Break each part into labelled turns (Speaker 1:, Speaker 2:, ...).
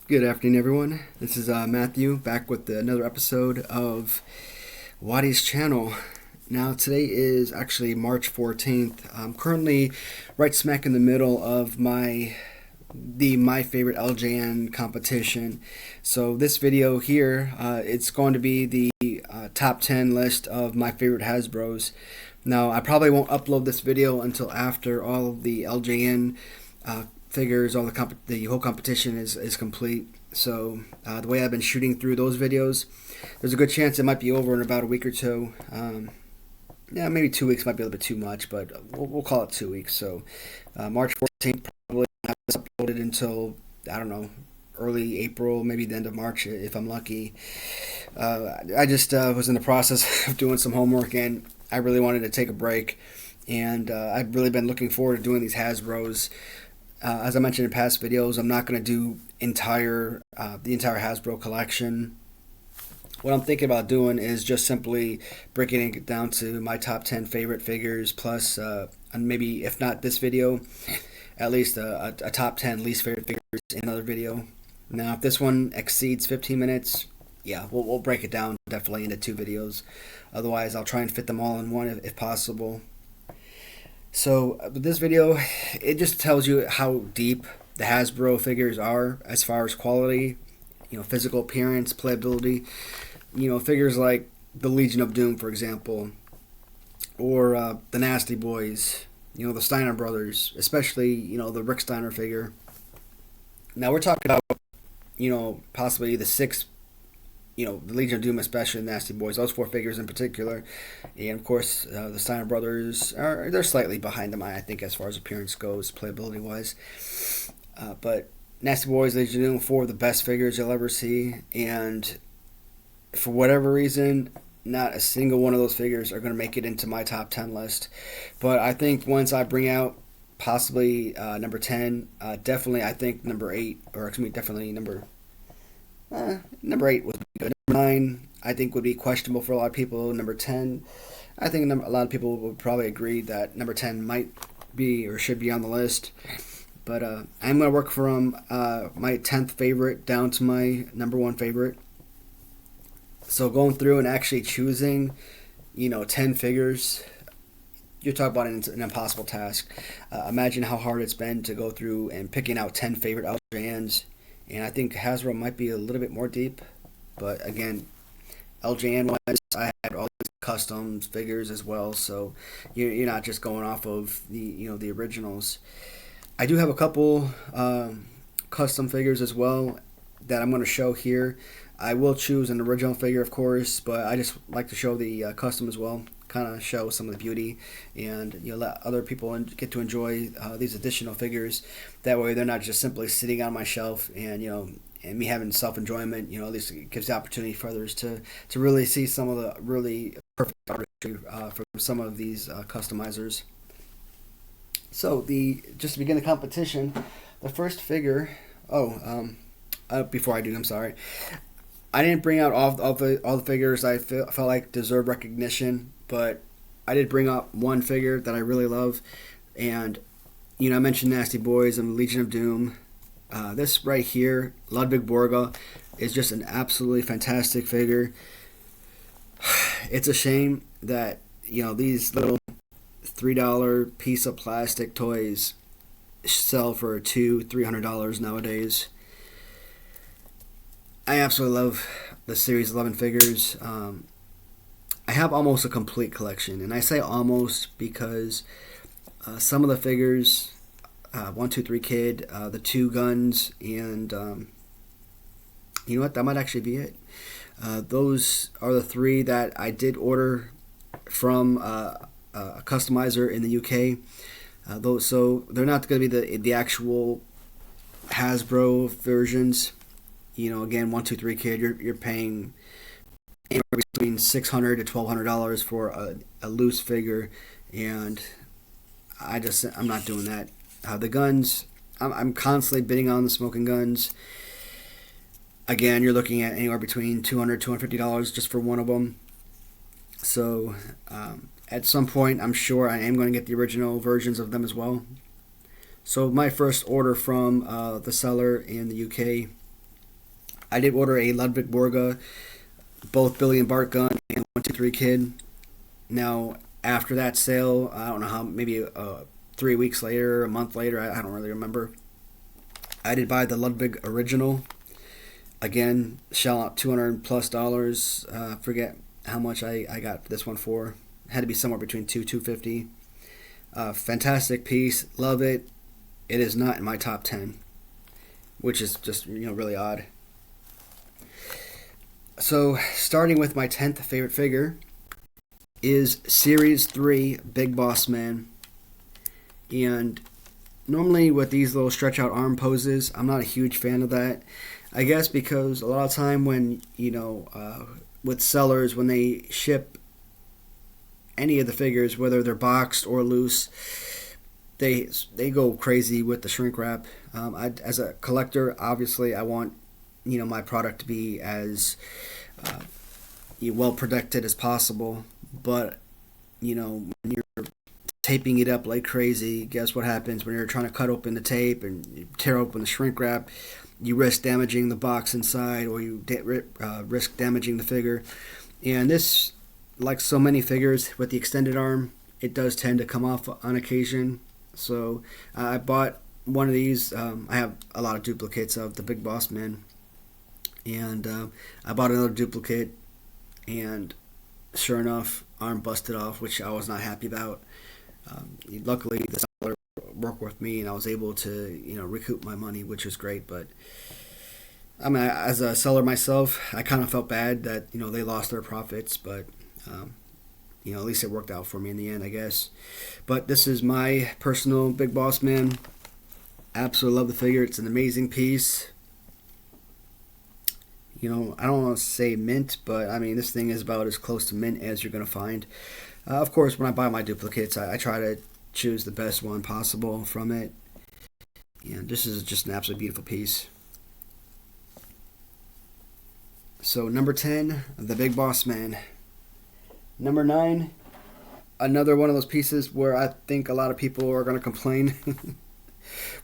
Speaker 1: Good afternoon, everyone. This is Matthew back with another episode of Watty's channel. Now, today is actually March 14th. I'm currently right smack in the middle of my favorite LJN competition. So this video here, it's going to be the top 10 list of my favorite Hasbros. Now, I probably won't upload this video until after all of the LJN figures, the whole competition is complete. So the way I've been shooting through those videos, there's a good chance it might be over in about a week or two. Yeah, maybe 2 weeks might be a little bit too much, but we'll call it 2 weeks. So March 14th, probably not uploaded until, I don't know, early April, maybe the end of March if I'm lucky. I just was in the process of doing some homework, and I really wanted to take a break. And I've really been looking forward to doing these Hasbros. As I mentioned in past videos, I'm not going to do the entire Hasbro collection. What I'm thinking about doing is just simply breaking it down to my top 10 favorite figures, plus and maybe, if not this video, at least a top 10 least favorite figures in another video. Now, if this one exceeds 15 minutes, yeah, we'll break it down definitely into two videos. Otherwise, I'll try and fit them all in one if possible. So this video, it just tells you how deep the Hasbro figures are as far as quality, physical appearance, playability. Figures like the Legion of Doom, for example, or the Nasty Boys, the Steiner brothers, especially, the Rick Steiner figure. Now we're talking about, possibly the six, the Legion of Doom, especially the Nasty Boys, those four figures in particular. And of course, the Steiner brothers they're slightly behind them, I think, as far as appearance goes, playability wise. But Nasty Boys, Legion of Doom, four of the best figures you'll ever see, and for whatever reason, not a single one of those figures are going to make it into my top 10 list. But I think once I bring out possibly number 10, definitely I think number 8, or excuse me, definitely number 8 would be good. Number 9, I think, would be questionable for a lot of people. Number 10, I think a lot of people would probably agree that number 10 might be or should be on the list. But I'm going to work from my 10th favorite down to my number 1 favorite. So going through and actually choosing, 10 figures, you're talking about an impossible task. Imagine how hard it's been to go through and picking out 10 favorite LJNs. And I think Hasbro might be a little bit more deep. But again, LJN-wise, I had all these custom figures as well. So you're not just going off of the originals. I do have a couple custom figures as well that I'm going to show here. I will choose an original figure, of course, but I just like to show the custom as well, kind of show some of the beauty, and let other people get to enjoy these additional figures. That way, they're not just simply sitting on my shelf, and and me having self-enjoyment. At least it gives the opportunity for others to really see some of the really perfect artistry from some of these customizers. So just to begin the competition, the first figure. Before I do, I'm sorry. I didn't bring out all the figures I felt like deserve recognition, but I did bring up one figure that I really love, and I mentioned Nasty Boys and Legion of Doom. This right here, Ludwig Borga, is just an absolutely fantastic figure. It's a shame that these little $3 piece of plastic toys sell for $200-300 nowadays. I absolutely love the Series 11 figures. I have almost a complete collection, and I say almost because some of the figures, 123 Kid, the two guns, and you know what, that might actually be it. Those are the three that I did order from a customizer in the UK. So they're not going to be the actual Hasbro versions. Again, 123 Kid, you're paying anywhere between $600 to $1,200 for a loose figure, and I'm not doing that. The guns, I'm constantly bidding on the smoking guns. Again, you're looking at anywhere between $200 $250 just for one of them. So at some point, I'm sure I am going to get the original versions of them as well. So my first order from the seller in the UK I did order a Ludwig Borga, both Billy and Bart gun, and 123 Kid. Now, after that sale, I don't know how, maybe 3 weeks later, a month later, I don't really remember. I did buy the Ludwig original. Again, shell out $200 plus. Forget how much I got this one for. It had to be somewhere between $250. Fantastic piece, love it. It is not in my top 10, which is just really odd. So, starting with my 10th favorite figure is Series 3 Big Boss Man. And normally with these little stretch out arm poses, I'm not a huge fan of that. I guess because a lot of time when, with sellers, when they ship any of the figures, whether they're boxed or loose, they go crazy with the shrink wrap. As a collector, obviously, I want my product to be as well protected as possible. But when you're taping it up like crazy, guess what happens when you're trying to cut open the tape and you tear open the shrink wrap? You risk damaging the box inside, or you risk damaging the figure. And this, like so many figures with the extended arm, it does tend to come off on occasion. So I bought one of these. I have a lot of duplicates of the Big Boss Man, and I bought another duplicate, and sure enough, arm busted off, which I was not happy about. Luckily, the seller worked with me, and I was able to recoup my money, which was great. But I mean, as a seller myself, I kind of felt bad that they lost their profits, but at least it worked out for me in the end, I guess. But this is my personal Big Boss Man. Absolutely love the figure. It's an amazing piece. I don't want to say mint, but I mean, this thing is about as close to mint as you're going to find. Of course, when I buy my duplicates, I try to choose the best one possible from it. And this is just an absolutely beautiful piece. So, number 10, the Big Boss Man. Number 9, another one of those pieces where I think a lot of people are going to complain.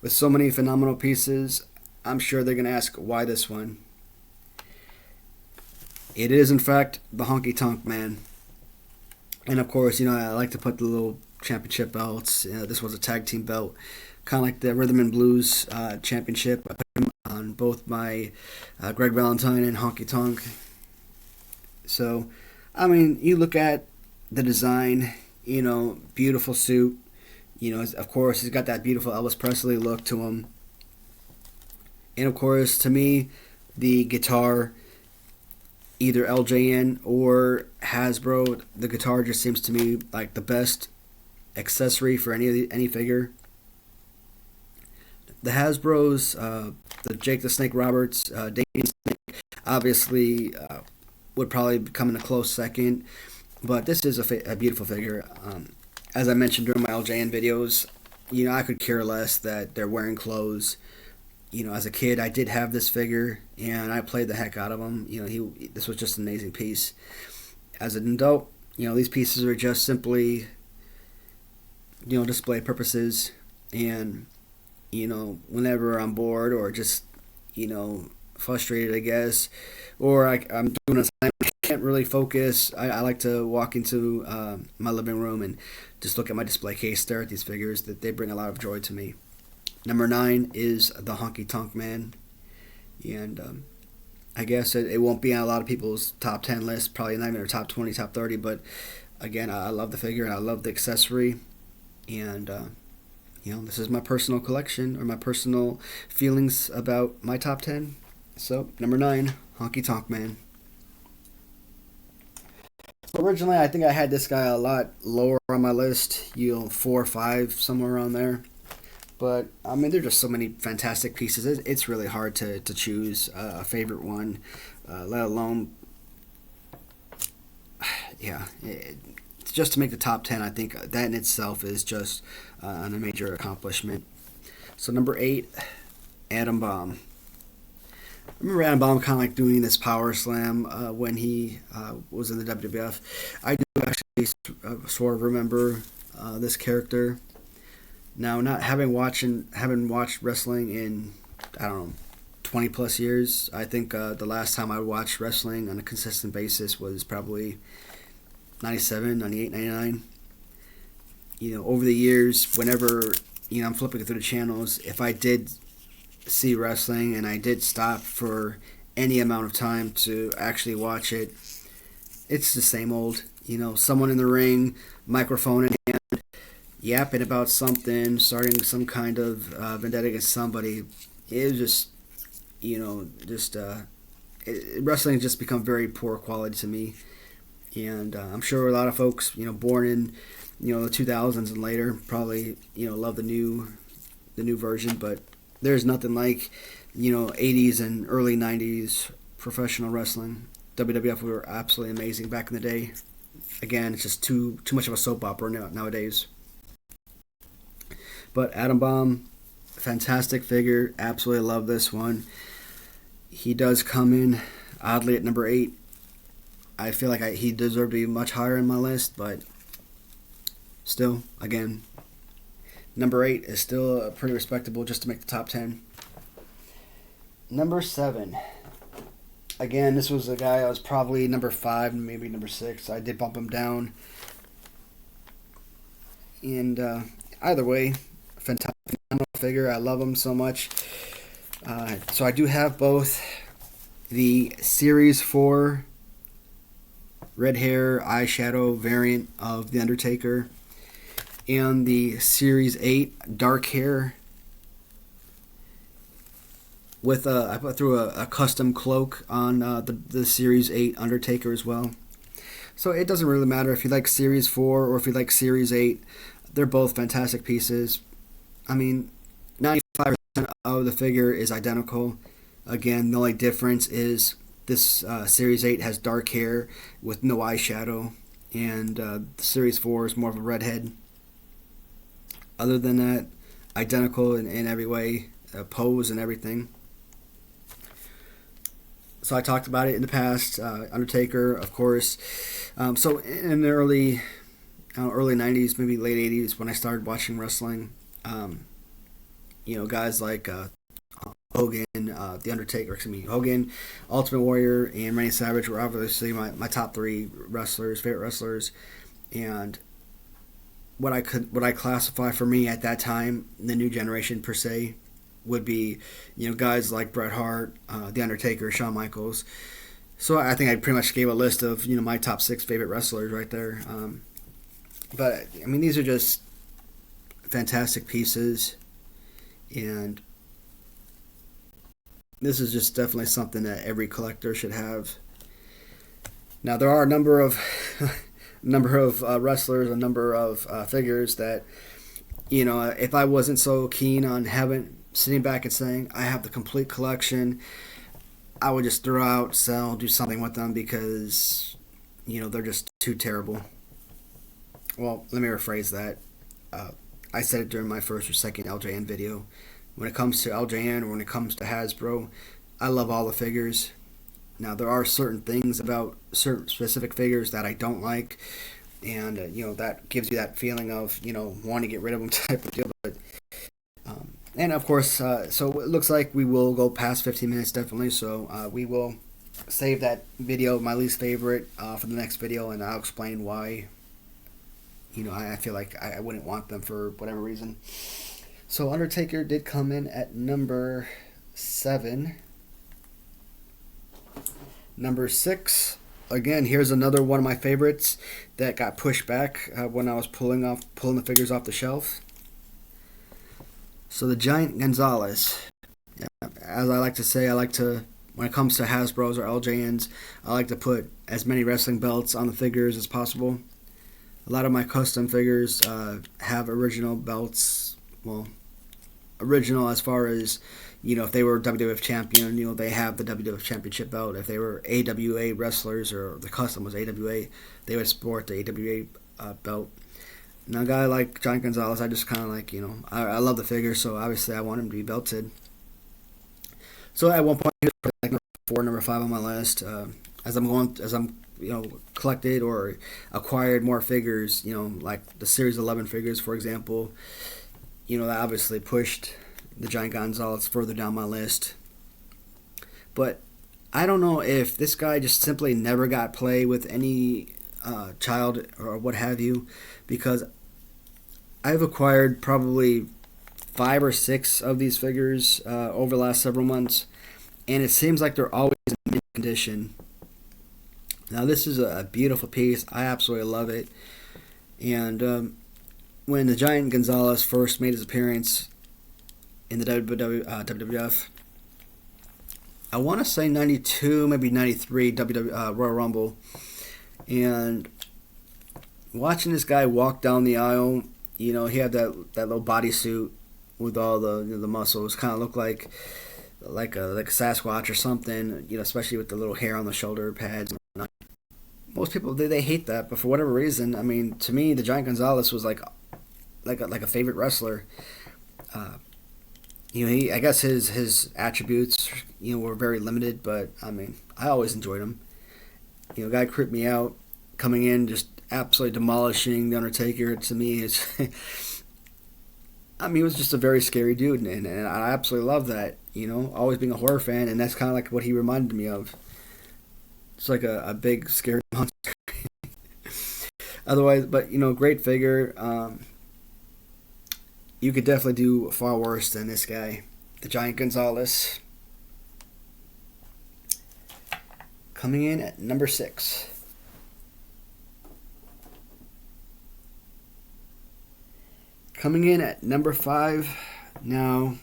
Speaker 1: With so many phenomenal pieces, I'm sure they're going to ask, why this one? It is, in fact, the Honky Tonk Man. And of course, I like to put the little championship belts. This was a tag team belt, kind of like the Rhythm and Blues championship. I put them on both my Greg Valentine and Honky Tonk. So, I mean, you look at the design, beautiful suit. Of course, he's got that beautiful Elvis Presley look to him. And of course, to me, the guitar, either LJN or Hasbro, the guitar just seems to me like the best accessory for any figure. The Hasbro's, the Jake the Snake Roberts, Damien Snake, obviously would probably come in a close second. But this is a beautiful figure. As I mentioned during my LJN videos, I could care less that they're wearing clothes. As a kid, I did have this figure, and I played the heck out of him. This was just an amazing piece. As an adult, these pieces are just simply, display purposes. And, whenever I'm bored or just, frustrated, I guess, or I'm doing a I can't really focus, I like to walk into my living room and just look at my display case, stare at these figures. That they bring a lot of joy to me. Number 9 is the Honky Tonk Man. And I guess it won't be on a lot of people's top 10 list, probably not even their top 20, top 30. But again, I love the figure and I love the accessory. And, this is my personal collection or my personal feelings about my top 10. So, number 9, Honky Tonk Man. So originally, I think I had this guy a lot lower on my list, 4 or 5, somewhere around there. But, I mean, there are just so many fantastic pieces. It's really hard to choose a favorite one, let alone, just to make the top 10. I think that in itself is just a major accomplishment. So, number 8, Adam Bomb. I remember Adam Bomb kind of like doing this power slam when he was in the WWF. I do actually sort of remember this character. Now, not having watched wrestling in, I don't know, 20 plus years. I think the last time I watched wrestling on a consistent basis was probably 97, 98, 99. Over the years, whenever, I'm flipping through the channels, if I did see wrestling and I did stop for any amount of time to actually watch it, it's the same old, someone in the ring, microphone in hand, yapping about something, starting some kind of vendetta against somebody. It was just, wrestling has just become very poor quality to me. And I'm sure a lot of folks, born in, the 2000s and later, probably, love the new version. But there's nothing like, 80s and early 90s professional wrestling. WWF were absolutely amazing back in the day. Again, it's just too much of a soap opera nowadays. But Adam Bomb, fantastic figure. Absolutely love this one. He does come in oddly at number 8. I feel like he deserved to be much higher in my list, but still, again, number 8 is still pretty respectable just to make the top 10. Number 7. Again, this was a guy I was probably number 5, maybe number 6. I did bump him down. And either way, phenomenal figure. I love him so much. So I do have both the Series 4 red hair eyeshadow variant of the Undertaker and the Series 8 dark hair with I put through a custom cloak on the Series 8 Undertaker as well. So it doesn't really matter if you like Series 4 or if you like Series 8. They're both fantastic pieces. I mean, 95% of the figure is identical. Again, the only difference is this Series 8 has dark hair with no eyeshadow, and the Series 4 is more of a redhead. Other than that, identical in every way, pose and everything. So I talked about it in the past. Undertaker, of course. So in the early 90s, maybe late 80s, when I started watching wrestling, guys like Hogan, The Undertaker, Hogan, Ultimate Warrior, and Randy Savage were obviously my top 3 favorite wrestlers. And what I classify for me at that time, the new generation per se, would be, guys like Bret Hart, The Undertaker, Shawn Michaels. So I think I pretty much gave a list of, my top 6 favorite wrestlers right there. But, I mean, these are just fantastic pieces. And this is just definitely something that every collector should have. Now, there are a number of wrestlers, a number of figures that, if I wasn't so keen on sitting back and saying, I have the complete collection, I would just throw out, sell, do something with them because, they're just too terrible. Well, let me rephrase that. I said it during my first or second LJN video. When it comes to LJN or when it comes to Hasbro, I love all the figures. Now, there are certain things about certain specific figures that I don't like, and, that gives you that feeling of, wanting to get rid of them type of deal. But, and, of course, so it looks like we will go past 15 minutes, definitely, so we will save that video, my least favorite, for the next video, and I'll explain why, I feel like I wouldn't want them for whatever reason. So Undertaker did come in at number 7. Number 6. Again, here's another one of my favorites that got pushed back when I was pulling the figures off the shelf. So the Giant Gonzalez. Yeah, as I like to say, when it comes to Hasbros or LJNs, I like to put as many wrestling belts on the figures as possible. A lot of my custom figures have original belts. Well, original as far as, if they were WWF champion, they have the WWF championship belt. If they were AWA wrestlers or the custom was AWA, they would sport the AWA belt. Now, a guy like Giant Gonzalez, I just kind of like, I love the figure, so obviously I want him to be belted. So at one point, he was like number 4, number 5 on my list. As I'm collected or acquired more figures, like the Series 11 figures, for example, that obviously pushed the Giant Gonzalez further down my list. But I don't know if this guy just simply never got play with any child or what have you, because I've acquired probably 5 or 6 of these figures over the last several months, and it seems like they're always in mint condition. Now this is a beautiful piece. I absolutely love it. And when the Giant Gonzalez first made his appearance in the WWF, I want to say 92, maybe 93 Royal Rumble, and watching this guy walk down the aisle, he had that little bodysuit with all the the muscles, kind of looked like a Sasquatch or something, especially with the little hair on the shoulder pads. Most people they hate that, but for whatever reason, I mean, to me, the Giant Gonzalez was like a favorite wrestler. I guess his attributes, were very limited, but I mean, I always enjoyed him. Guy creeped me out coming in, just absolutely demolishing the Undertaker. To me, is I mean, he was just a very scary dude, and I absolutely love that. Always being a horror fan, and that's kind of like what he reminded me of. It's like a big scary monster. Otherwise, but great figure. You could definitely do far worse than this guy, the Giant Gonzalez. Coming in at number 6. Coming in at number 5. Now,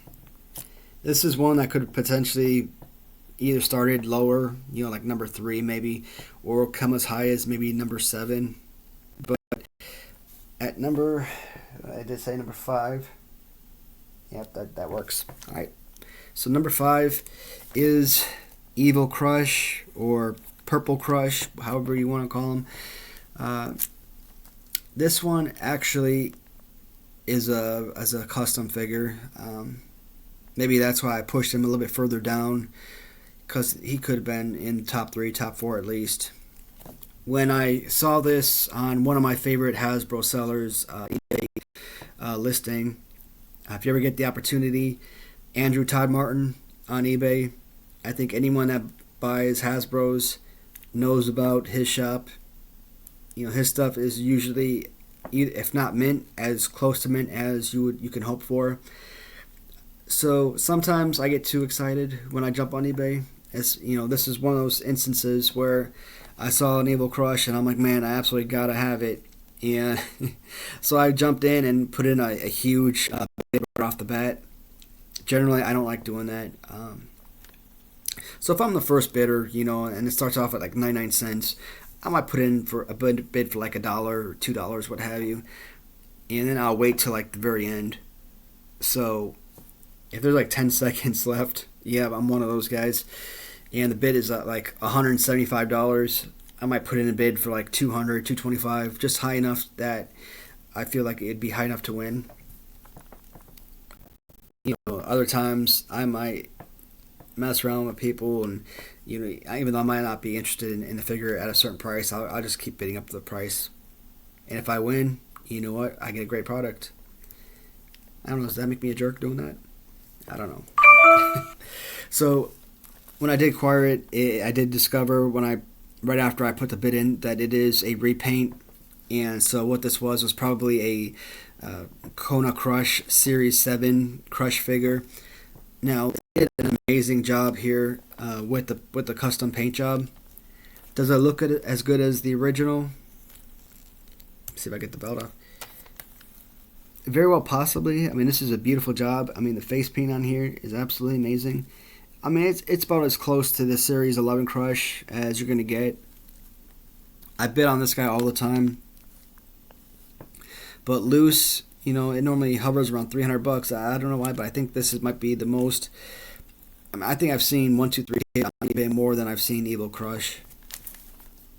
Speaker 1: this is one that could potentially either started lower, like number 3 maybe, or come as high as maybe number 7. But at I did say number 5. Yep, that works. All right. So number 5 is Evil Crush, or Purple Crush, however you want to call him. This one actually is a custom figure. Maybe that's why I pushed him a little bit further down, because he could have been in top 3, top 4 at least. When I saw this on one of my favorite Hasbro sellers, eBay listing, if you ever get the opportunity, Andrew Todd Martin on eBay, I think anyone that buys Hasbro's knows about his shop. His stuff is usually, if not mint, as close to mint as you can hope for. So sometimes I get too excited when I jump on eBay. This is one of those instances where I saw an Evil Crush and I'm like, man, I absolutely gotta have it. And so I jumped in and put in a huge bid right off the bat. Generally, I don't like doing that. So if I'm the first bidder, and it starts off at like 99 cents, I might put in for a bid for like $1 or $2, what have you, and then I'll wait till like the very end. So if there's like 10 seconds left, yeah, I'm one of those guys, and the bid is like $175, I might put in a bid for like $200, $225, just high enough that I feel like it'd be high enough to win. Other times I might mess around with people, and even though I might not be interested in the figure at a certain price, I'll just keep bidding up the price. And if I win, you know what? I get a great product. I don't know. Does that make me a jerk doing that? I don't know. So when I did acquire it, I did discover right after I put the bid in that it is a repaint. And so what this was probably a Kona Crush Series 7 Crush figure. Now, they did an amazing job here with the custom paint job. Does it look as good as the original? Let's see if I get the belt off. Very well, possibly. I mean, this is a beautiful job. I mean, the face paint on here is absolutely amazing. I mean, it's about as close to the Series 11 Crush as you're going to get. I bid on this guy all the time. But loose, it normally hovers around $300. I don't know why, but I think this might be the most. I mean, I think I've seen 1, 2, 3 on eBay more than I've seen Evil Crush.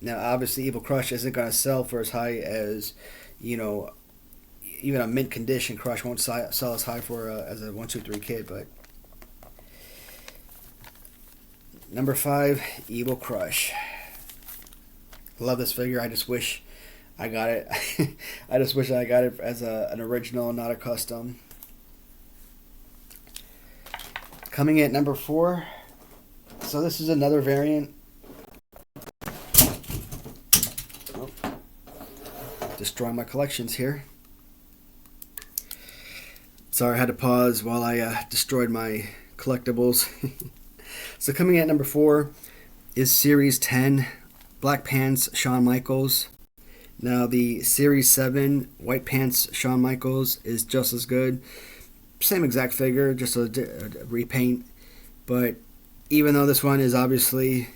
Speaker 1: Now, obviously, Evil Crush isn't going to sell for as high as, even a mint condition Crush won't sell as high for as a 1, 2, 3 kid. But number 5, Evil Crush. Love this figure. I just wish I got it. I just wish I got it as an original, not a custom. Coming at number 4, So this is another variant. Oh, destroying my collections here. Sorry, I had to pause while I destroyed my collectibles. So coming at number 4 is Series 10 Black Pants Shawn Michaels. Now the Series 7 White Pants Shawn Michaels is just as good. Same exact figure, just a repaint. But even though this one is obviously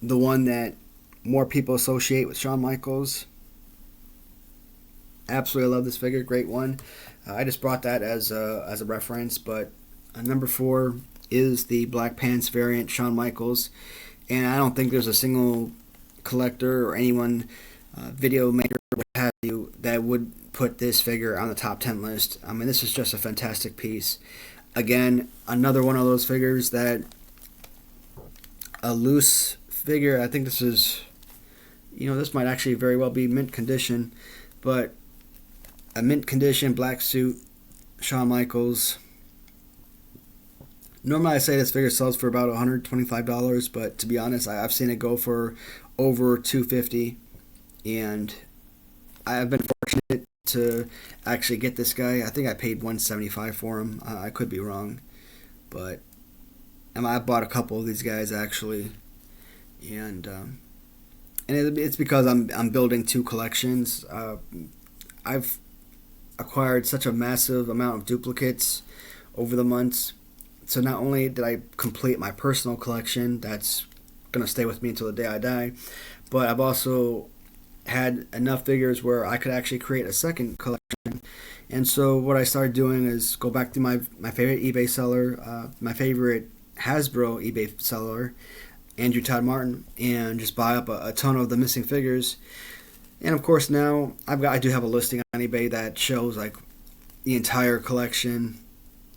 Speaker 1: the one that more people associate with Shawn Michaels, absolutely love this figure. Great one. I just brought that as a reference. But number 4 is the Black Pants variant Shawn Michaels. And I don't think there's a single collector or anyone, video maker, what have you, that would put this figure on the top 10 list. I mean, this is just a fantastic piece. Again, another one of those figures that a loose figure. I think this is, this might actually very well be mint condition, but a mint condition black suit Shawn Michaels. Normally I say this figure sells for about $125, but to be honest, I've seen it go for over $250, and I've been fortunate to actually get this guy. I think I paid $175 for him. I could be wrong, but I bought a couple of these guys actually, and it's because I'm building 2 collections. I've acquired such a massive amount of duplicates over the months. So not only did I complete my personal collection that's going to stay with me until the day I die, but I've also had enough figures where I could actually create a second collection. And so what I started doing is go back to my favorite eBay seller, my favorite Hasbro eBay seller, Andrew Todd Martin, and just buy up a ton of the missing figures. And of course now I do have a listing on eBay that shows like the entire collection.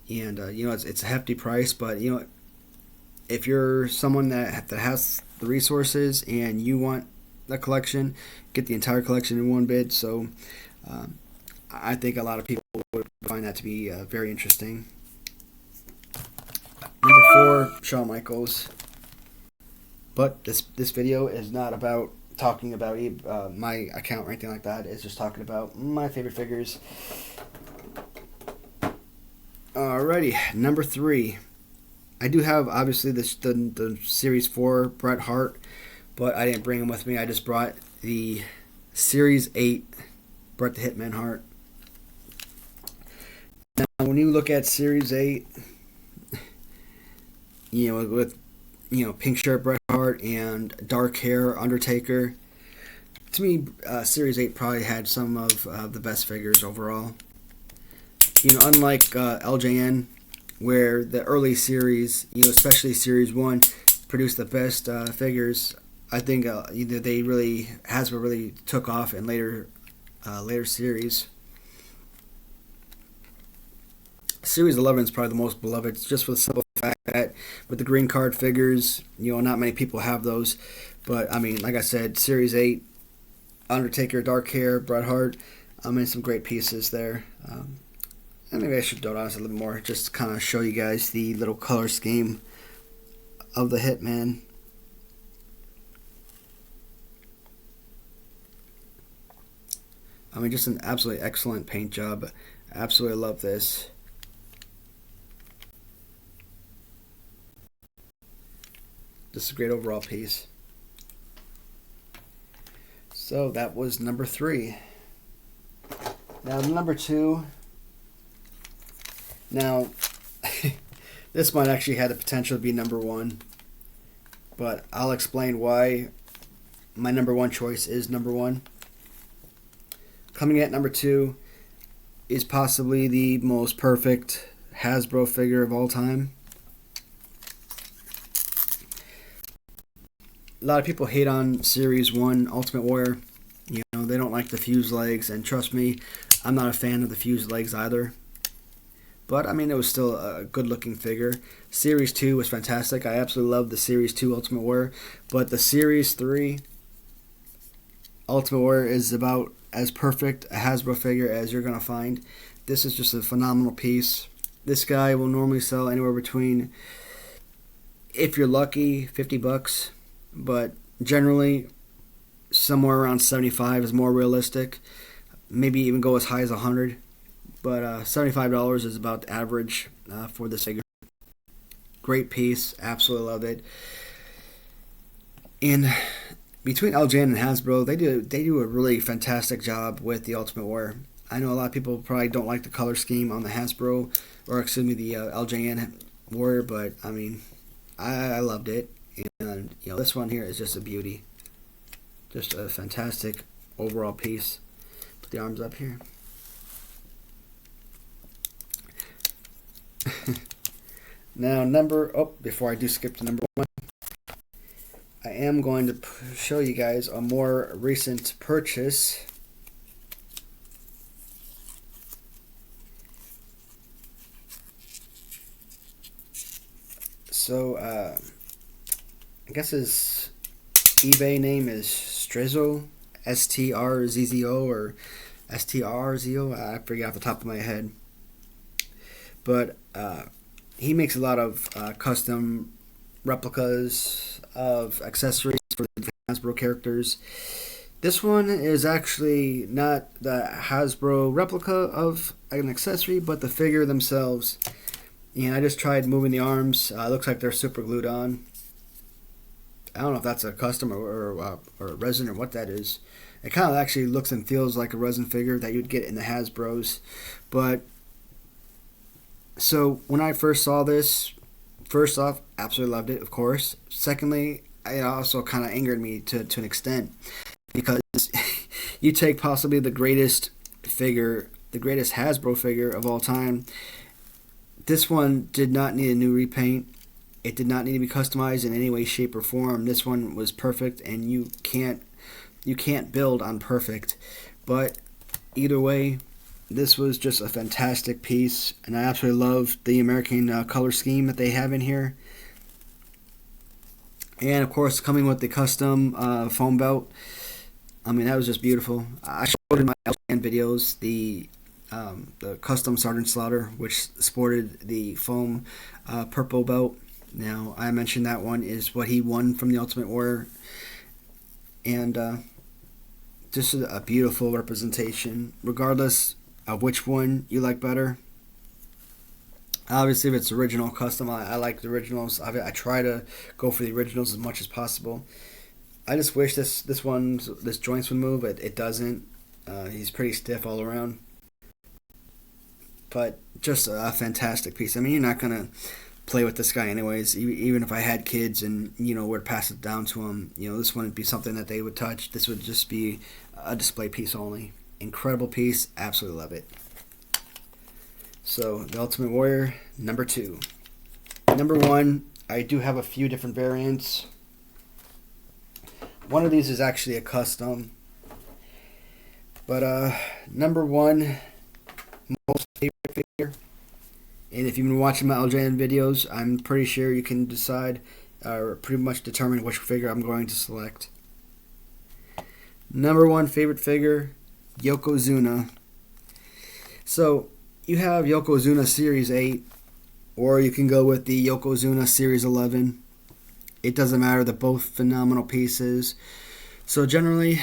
Speaker 1: And it's a hefty price, but if you're someone that has the resources and you want the collection, get the entire collection in one bid. So I think a lot of people would find that to be very interesting. Number 4, Shawn Michaels. But this video is not about talking about my account or anything like that. It's just talking about my favorite figures. Alrighty, number 3. I do have obviously the Series 4 Bret Hart, but I didn't bring him with me. I just brought the Series 8 Bret the Hitman Hart. Now, when you look at Series 8, with pink shirt Bret Hart and dark hair Undertaker, to me, Series 8 probably had some of the best figures overall. Unlike LJN, where the early series, especially Series 1, produced the best figures, I think Hasbro really took off in later series. Series 11 is probably the most beloved, just for the simple fact that with the green card figures, not many people have those. But, like I said, Series 8, Undertaker, dark hair, Bret Hart, some great pieces there. And maybe I should dote on this a little more, just to kind of show you guys the little color scheme of the Hitman. Just an absolutely excellent paint job. Absolutely love this. Just a great overall piece. So that was number 3. Now number 2. Now, this might actually have the potential to be number 1, but I'll explain why my number 1 choice is number 1. Coming at number 2 is possibly the most perfect Hasbro figure of all time. A lot of people hate on Series 1 Ultimate Warrior. They don't like the fused legs, and trust me, I'm not a fan of the fused legs either. But, it was still a good-looking figure. Series 2 was fantastic. I absolutely love the Series 2 Ultimate Warrior. But the Series 3 Ultimate Warrior is about as perfect a Hasbro figure as you're going to find. This is just a phenomenal piece. This guy will normally sell anywhere between if you're lucky, $50, but generally somewhere around 75 is more realistic. Maybe even go as high as 100, but $75 is about the average for this figure. Great piece, absolutely love it. And between LJN and Hasbro, they do a really fantastic job with the Ultimate Warrior. I know a lot of people probably don't like the color scheme on the Hasbro, or excuse me, the LJN Warrior, but I mean, I loved it. And this one here is just a beauty, just a fantastic overall piece. Put the arms up here. Now before I do skip to number 1, I am going to show you guys a more recent purchase. So, I guess his eBay name is Strizzo, STRZZO, or STRZO. I forget off the top of my head. But he makes a lot of custom replicas of accessories for the Hasbro characters. This one is actually not the Hasbro replica of an accessory, but the figure themselves. And I just tried moving the arms. Looks like they're super glued on. I don't know if that's a custom or resin or what that is. It kind of actually looks and feels like a resin figure that you'd get in the Hasbros. But so when I first saw this, first off, absolutely loved it, of course. Secondly, it also kind of angered me to an extent, because you take possibly the greatest figure, the greatest Hasbro figure of all time. This one did not need a new repaint. It did not need to be customized in any way, shape, or form. This one was perfect, and you can't build on perfect. But either way, this was just a fantastic piece, and I absolutely love the American color scheme that they have in here. And of course, coming with the custom foam belt. I mean, that was just beautiful. I showed in my LJN videos the custom Sergeant Slaughter, which sported the foam purple belt. Now, I mentioned that one is what he won from the Ultimate Warrior. And just a beautiful representation, regardless of which one you like better. Obviously, if it's original, custom, I like the originals. I try to go for the originals as much as possible. I just wish this joints would move. It doesn't. He's pretty stiff all around. But just a fantastic piece. I mean, you're not going to play with this guy anyways. Even if I had kids and, were to pass it down to them, this wouldn't be something that they would touch. This would just be a display piece only. Incredible piece. Absolutely love it. So, the Ultimate Warrior, number 2. Number 1, I do have a few different variants. One of these is actually a custom. But, number 1, most favorite figure. And if you've been watching my LJN videos, I'm pretty sure you can decide or pretty much determine which figure I'm going to select. Number 1 favorite figure, Yokozuna. So, you have Yokozuna Series 8, or you can go with the Yokozuna Series 11. It doesn't matter, they're both phenomenal pieces. So generally,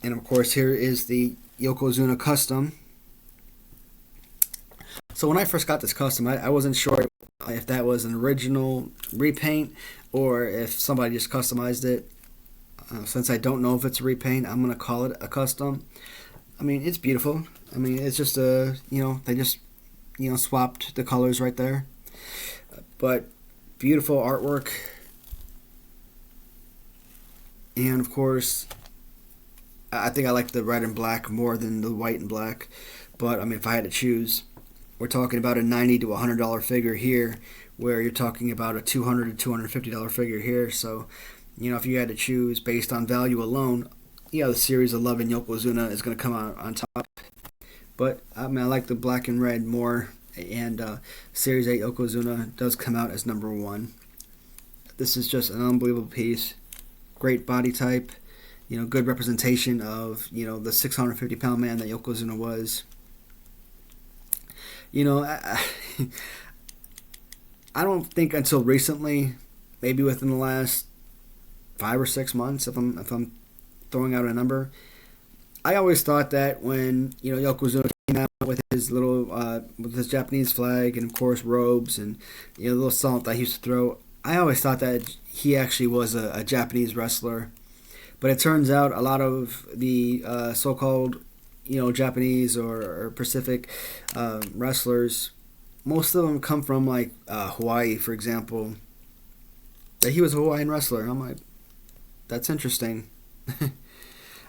Speaker 1: and of course here is the Yokozuna Custom. So when I first got this custom, I wasn't sure if that was an original repaint or if somebody just customized it. Since I don't know if it's a repaint, I'm going to call it a custom. I mean, it's beautiful. I mean, it's just they just, swapped the colors right there. But beautiful artwork. And of course, I think I like the red and black more than the white and black. But I mean, if I had to choose, we're talking about a $90 to $100 figure here, where you're talking about a $200 to $250 figure here. So, if you had to choose based on value alone, the Series 11 Yokozuna is going to come out on top. But I mean, I like the black and red more, and Series 8 Yokozuna does come out as number 1. This is just an unbelievable piece. Great body type, good representation of, the 650-pound man that Yokozuna was. I don't think until recently maybe within the last 5 or 6 months, if I'm throwing out a number. I always thought that when Yokozuna came out with his little with his Japanese flag and of course robes and the little salt that he used to throw, I always thought that he actually was a Japanese wrestler. But it turns out a lot of the so-called Japanese or Pacific wrestlers, most of them come from like Hawaii, for example. That he was a Hawaiian wrestler. I'm like, that's interesting.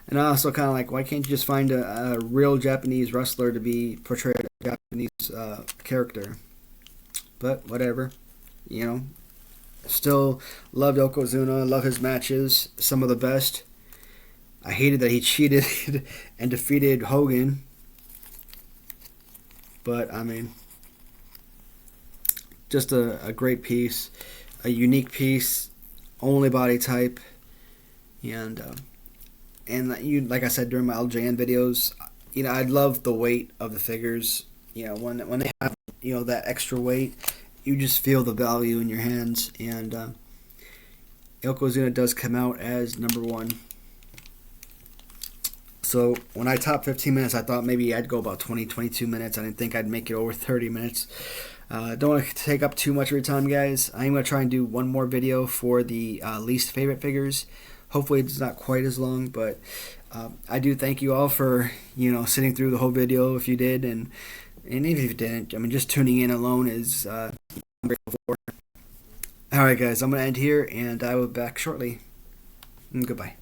Speaker 1: And I also kind of like, why can't you just find a real Japanese wrestler to be portrayed as a Japanese character? But whatever, Still love Yokozuna, love his matches, some of the best. I hated that he cheated and defeated Hogan. But, I mean, just a great piece, a unique piece, only body type. And like I said during my LJN videos, I love the weight of the figures. When they have that extra weight, you just feel the value in your hands. And Yokozuna does come out as number one. So when I top 15 minutes, I thought maybe I'd go about 20, 22 minutes. I didn't think I'd make it over 30 minutes. Don't want to take up too much of your time, guys. I'm going to try and do one more video for the least favorite figures. Hopefully it's not quite as long, but I do thank you all for, sitting through the whole video if you did. And even if you didn't, I mean, just tuning in alone is I'm grateful for. All right, guys, I'm going to end here, and I will be back shortly. Goodbye.